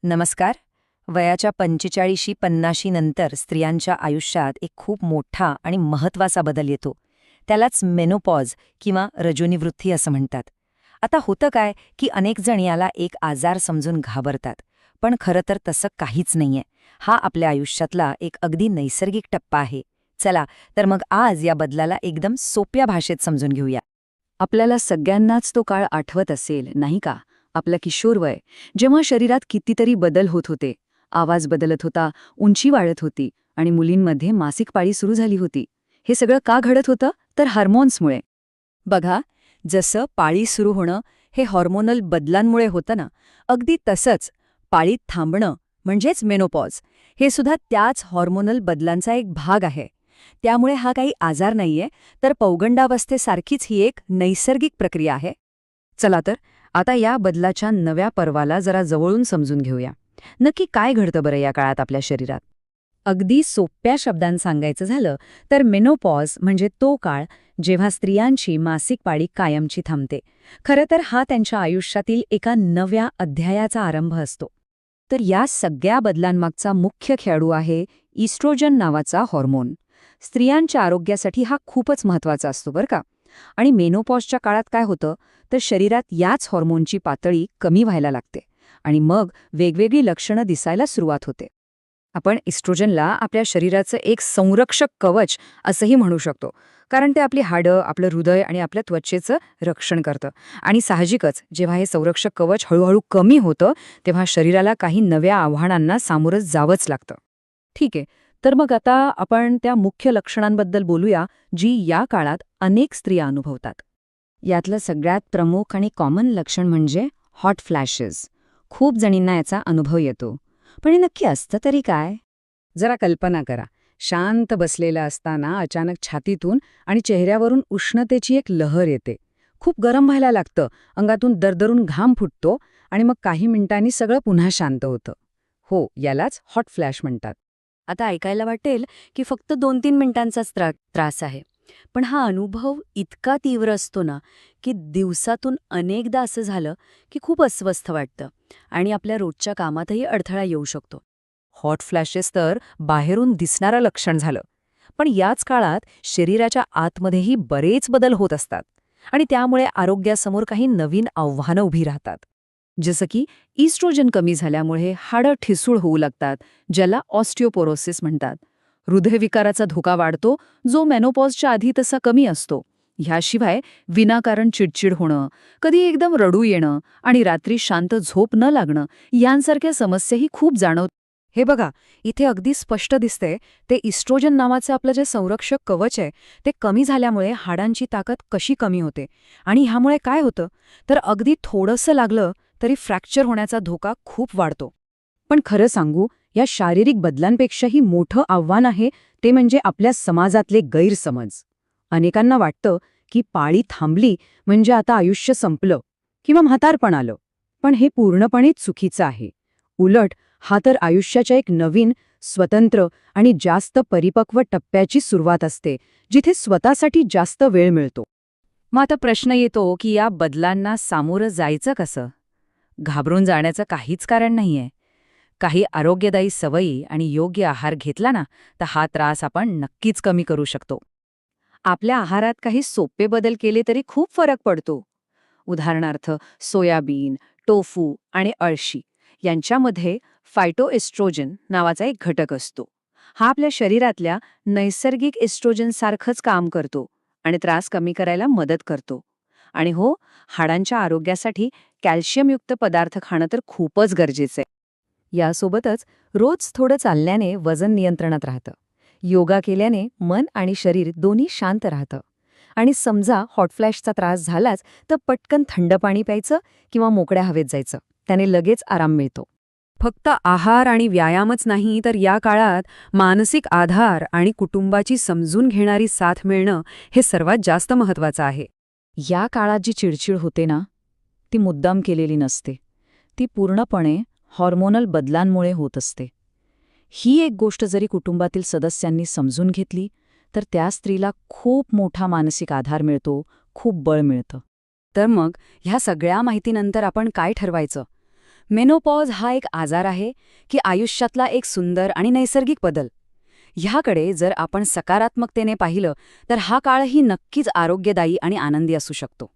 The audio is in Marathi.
नमस्कार. वयाच्या 45-50 नंतर स्त्रियांच्या आयुष्यात एक खूप मोठा आणि महत्त्वाचा बदल येतो. त्यालाच मेनोपॉज किंवा रजोनिवृत्ती असं म्हणतात. आता होतं काय की अनेक जण याला एक आजार समजून घाबरतात. पण खरं तर तसं काहीच नाहीये. हा आपल्या आयुष्यातला एक अगदी नैसर्गिक टप्पा आहे. चला तर मग आज या बदलाला एकदम सोप्या भाषेत समजून घेऊया. आपल्याला सगळ्यांनाच तो काळ आठवत असेल, नाही का? आपलं किशोरवय, जेव्हा शरीरात कितीतरी बदल होत होते. आवाज बदलत होता, उंची वाढत होती आणि मुलींमध्ये मासिक पाळी सुरू झाली होती. हे सगळं का घडत होतं? तर हार्मोन्समुळे. बघा, जसं पाळी सुरू होणं हे हॉर्मोनल बदलांमुळे होतं ना, अगदी तसंच पाळीत थांबणं म्हणजेच मेनोपॉज हे सुद्धा त्याच हॉर्मोनल बदलांचा एक भाग आहे. त्यामुळे हा काही आजार नाहीये, तर पौगंडावस्थेसारखीच ही एक नैसर्गिक प्रक्रिया आहे. चला तर, आता या बदलाच्या नव्या पर्वाला जरा जवळून समजून घेऊया. नक्की काय घडतं बरं या काळात आपल्या शरीरात? अगदी सोप्या शब्दांत सांगायचं झालं तर मेनोपॉज म्हणजे तो काळ जेव्हा स्त्रियांची मासिक पाळी कायमची थांबते. खरं तर हा त्यांच्या आयुष्यातील एका नव्या अध्यायाचा आरंभ असतो. तर या सगळ्या बदलांमागचा मुख्य खेळाडू आहे इस्ट्रोजन नावाचा हॉर्मोन. स्त्रियांच्या आरोग्यासाठी हा खूपच महत्त्वाचा असतो बरं का. आणि मेनोपॉजच्या काळात काय होतं तर शरीरात याच हॉर्मोनची पातळी कमी व्हायला लागते आणि मग वेगवेगळी लक्षणं दिसायला सुरुवात होते. आपण इस्ट्रोजनला आपल्या शरीराचं एक संरक्षक कवच असंही म्हणू शकतो, कारण ते आपली हाडं, आपलं हृदय आणि आपल्या त्वचेचं रक्षण करतं. आणि साहजिकच जेव्हा हे संरक्षक कवच हळूहळू कमी होतं तेव्हा शरीराला काही नव्या आव्हानांना सामोरं जावंच लागतं. ठीक आहे, तर मग आता आपण त्या मुख्य लक्षणांबद्दल बोलूया, जी या काळात अनेक स्त्रिया अनुभवतात. यातलं सगळ्यात प्रमुख आणि कॉमन लक्षण म्हणजे हॉट फ्लॅशेस. खूप जणींना याचा अनुभव येतो. पण हे नक्की असतं तरी काय? जरा कल्पना करा. शांत बसलेला असताना अचानक छातीतून आणि चेहऱ्यावरून उष्णतेची एक लहर येते. खूप गरम व्हायला लागतं, अंगातून दरदरून घाम फुटतो आणि मग काही मिनिटांनी सगळं पुन्हा शांत होतं. हो, यालाच हॉट फ्लॅश म्हणतात. आता ऐकायला वाटेल की फक्त 2-3 मिनिटांचाच त्रास आहे. पण हा अनुभव इतका तीव्र असतो ना, की दिवसातून अनेकदा असं झालं की खूप अस्वस्थ वाटतं आणि आपल्या रोजच्या कामातही अडथळा येऊ शकतो. हॉट फ्लॅशेस तर बाहेरून दिसणारं लक्षण झालं. पण याच काळात शरीराच्या आतमध्येही बरेच बदल होत असतात आणि त्यामुळे आरोग्यासमोर काही नवीन आव्हानं उभी राहतात. जसं की इस्ट्रोजन कमी झाल्यामुळे हाडं ठिसूळ होऊ लागतात, ज्याला ऑस्टिओपोरोसिस म्हणतात. हृदयविकाराचा धोका वाढतो, जो मेनोपॉजच्या आधी तसा कमी असतो. ह्याशिवाय विनाकारण चिडचिड होणं, कधी एकदम रडू येणं आणि रात्री शांत झोप न लागणं यांसारख्या समस्याही खूप जाणवतात. हे बघा, इथे अगदी स्पष्ट दिसते, ते इस्ट्रोजन नावाचं आपलं जे संरक्षक कवच आहे ते कमी झाल्यामुळे हाडांची ताकद कशी कमी होते. आणि ह्यामुळे काय होतं तर अगदी थोडंसं लागलं तरी फ्रॅक्चर होण्याचा धोका खूप वाढतो. पण खरं सांगू, या शारीरिक बदलांपेक्षाही मोठं आव्हान आहे ते म्हणजे आपल्या समाजातले गैरसमज. अनेकांना वाटतं की पाळी थांबली म्हणजे आता आयुष्य संपलं किंवा म्हातारपण आलं. पण हे पूर्णपणे चुकीचं आहे. उलट, हा तर आयुष्याच्या एक नवीन, स्वतंत्र आणि जास्त परिपक्व टप्प्याची सुरुवात असते, जिथे स्वतःसाठी जास्त वेळ मिळतो. मग आता प्रश्न येतो की या बदलांना सामोरं जायचं कसं? घाबरून जाण्याचं काहीच कारण नाहीये. काही आरोग्यदायी सवयी आणि योग्य आहार घेतला ना, तर हा त्रास आपण नक्कीच कमी करू शकतो. आपल्या आहारात काही सोपे बदल केले तरी खूप फरक पडतो. उदाहरणार्थ सोयाबीन, टोफू आणि अळशी यांच्यामध्ये फायटोएस्ट्रोजन नावाचा एक घटक असतो. हा आपल्या शरीरातल्या नैसर्गिक एस्ट्रोजनसारखंच काम करतो आणि त्रास कमी करायला मदत करतो. आणि हो, हाडांच्या आरोग्यासाठी कॅल्शियमयुक्त पदार्थ खाणं तर खूपच गरजेचं आहे. यासोबतच रोज थोडं चालल्याने वजन नियंत्रणात राहतं. योगा केल्याने मन आणि शरीर दोन्ही शांत राहतं. आणि समजा हॉट फ्लॅशचा त्रास झालाच तर पटकन थंड पाणी प्यायचं किंवा मोकळ्या हवेत जायचं. त्याने लगेच आराम मिळतो. फक्त आहार आणि व्यायामच नाही तर या काळात मानसिक आधार आणि कुटुंबाची समजून घेणारी साथ मिळणं हे सर्वात जास्त महत्त्वाचं आहे. या काळात जी चिडचिड होते ना, ती मुद्दाम केलेली नसते. ती पूर्णपणे हॉर्मोनल बदलांमुळे होत असते. ही एक गोष्ट जरी कुटुंबातील सदस्यांनी समजून घेतली तर त्या स्त्रीला खूप मोठा मानसिक आधार मिळतो, खूप बळ मिळतं. तर मग ह्या सगळ्या माहितीनंतर आपण काय ठरवायचं? मेनोपॉज हा एक आजार आहे की आयुष्यातला एक सुंदर आणि नैसर्गिक बदल? ह्याकडे जर आपण सकारात्मकतेने पाहिलं तर हा काळही नक्कीच आरोग्यदायी आणि आनंदी असू शकतो.